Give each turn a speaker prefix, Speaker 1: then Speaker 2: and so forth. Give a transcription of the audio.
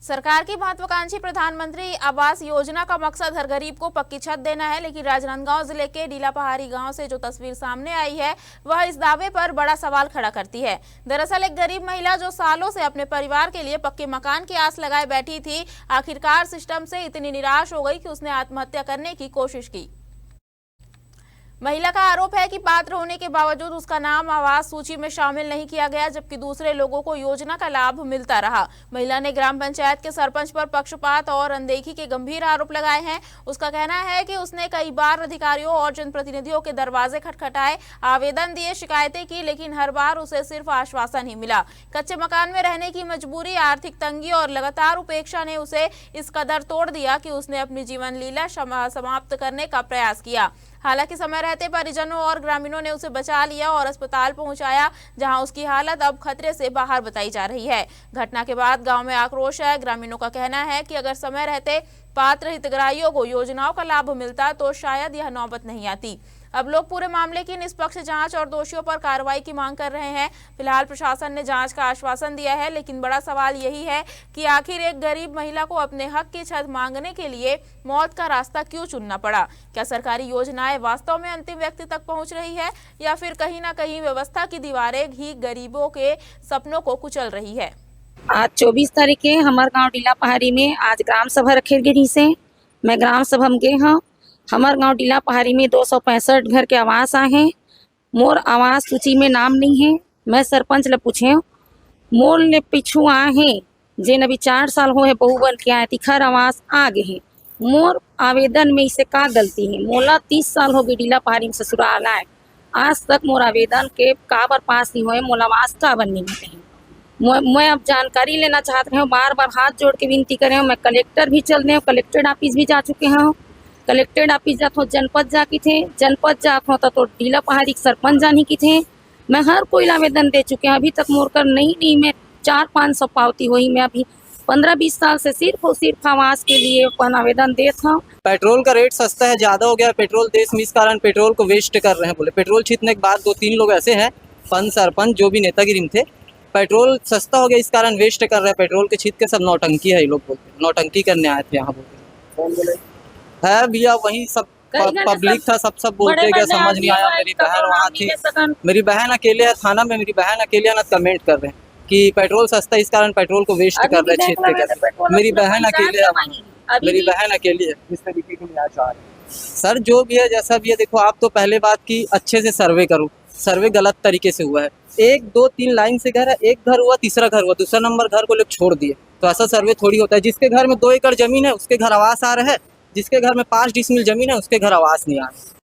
Speaker 1: सरकार की महत्वाकांक्षी प्रधानमंत्री आवास योजना का मकसद हर गरीब को पक्की छत देना है, लेकिन राजनांदगांव जिले के डीला पहाड़ी गांव से जो तस्वीर सामने आई है वह इस दावे पर बड़ा सवाल खड़ा करती है। दरअसल एक गरीब महिला जो सालों से अपने परिवार के लिए पक्के मकान की आस लगाए बैठी थी, आखिरकार सिस्टम से इतनी निराश हो गई कि उसने आत्महत्या करने की कोशिश की। महिला का आरोप है कि पात्र होने के बावजूद उसका नाम आवास सूची में शामिल नहीं किया गया, जबकि दूसरे लोगों को योजना का लाभ मिलता रहा। महिला ने ग्राम पंचायत के सरपंच पर पक्षपात और अनदेखी के गंभीर आरोप लगाए हैं। उसका कहना है कि उसने कई बार अधिकारियों और जनप्रतिनिधियों के दरवाजे खटखटाए, आवेदन दिए, शिकायतें की, लेकिन हर बार उसे सिर्फ आश्वासन ही मिला। कच्चे मकान में रहने की मजबूरी, आर्थिक तंगी और लगातार उपेक्षा ने उसे इस कदर तोड़ दिया कि उसने अपनी जीवन लीला समाप्त करने का प्रयास किया। हालांकि समय रहते परिजनों और ग्रामीणों ने उसे बचा लिया और अस्पताल पहुंचाया, जहां उसकी हालत अब खतरे से बाहर बताई जा रही है। घटना के बाद गांव में आक्रोश है। ग्रामीणों का कहना है कि अगर समय रहते पात्र हितग्राहियों को योजनाओं का लाभ मिलता तो शायद यह नौबत नहीं आती। अब लोग पूरे मामले की निष्पक्ष जांच और दोषियों पर कार्रवाई की मांग कर रहे हैं। फिलहाल प्रशासन ने जांच का आश्वासन दिया है, लेकिन बड़ा सवाल यही है कि आखिर एक गरीब महिला को अपने हक की छत मांगने के लिए मौत का रास्ता क्यों चुनना पड़ा? क्या सरकारी योजनाएं वास्तव में अंतिम व्यक्ति तक पहुंच रही है, या फिर कहीं ना कहीं व्यवस्था की दीवारें ही गरीबों के सपनों को कुचल रही है?
Speaker 2: आज 24 तारीख है, हमारे गांव डीला पहाड़ी में आज ग्राम सभा रखे गई से मैं ग्राम सभा में गए हाँ। हमारे गांव डीला पहाड़ी में 265 घर के आवास आए हैं। मोर आवास सूची में नाम नहीं है। मैं सरपंच ले पूछे मोर ने पिछू आए हैं, जिन अभी 4 साल हो है बहू बन के आए तिखर आवास आ गए हैं। मोर आवेदन में इसे का गलती है? मोला 30 साल हो गए डीला पहाड़ी में ससुराल आए, आज तक मोर आवेदन के काबर पास नहीं हुए, मोला आवास का बन नहीं मिले हैं। मैं अब जानकारी लेना चाहते हैं, बार बार हाथ जोड़ के विनती कर रहे हूँ। मैं कलेक्टर भी चल रहे हूँ, कलेक्टर ऑफिस भी जा चुके हैं। कलेक्टर ऑफिस जात हो, जनपद जाके थे, जनपद जात हो तो डीला पहाड़ी सरपंच जाने की थे। मैं हर कोई आवेदन दे चुके हैं, अभी तक मोर कर नहीं मैं 400-500 पावती हुई। मैं अभी 15-20 साल से सिर्फ और सिर्फ आवास के लिए अपन आवेदन देता हूँ।
Speaker 3: पेट्रोल का रेट सस्ता है, ज़्यादा हो गया पेट्रोल देश में, इस कारण पेट्रोल को वेस्ट कर रहे हैं। बोले पेट्रोल छीनने के बाद 2-3 लोग ऐसे हैं, पंच सरपंच जो भी नेतागिरी में थे, पेट्रोल सस्ता हो गया इस कारण वेस्ट कर रहे हैं। पेट्रोल के छीन के सब नौटंकी है, ये लोग बोलते हैं नौटंकी करने आए थे यहाँ बोलते है भैया। वही सब पब्लिक था, सब बोलते क्या समझ नहीं आया। मेरी बहन वहाँ थी, मेरी बहन अकेले है थाना में, मेरी बहन अकेले है ना कमेंट कर रहे हैं कि पेट्रोल सस्ता है इस कारण पेट्रोल को वेस्ट कर रहे हैं छीन के। मेरी बहन अकेले है, मेरी बहन अकेली है। इस तरीके के लिए चाह रहे सर, जो भी है जैसा भी है, देखो आप तो पहले बात की अच्छे से सर्वे करो। सर्वे गलत तरीके से हुआ है, 1-2-3 लाइन से घर है, एक घर हुआ, तीसरा घर हुआ, दूसरा नंबर घर को लोग छोड़ दिए। तो ऐसा सर्वे थोड़ी होता है। जिसके घर में 2 एकड़ जमीन है उसके घर आवास आ रहा है, जिसके घर में 5 डिसमिल जमीन है उसके घर आवास नहीं आ रहा।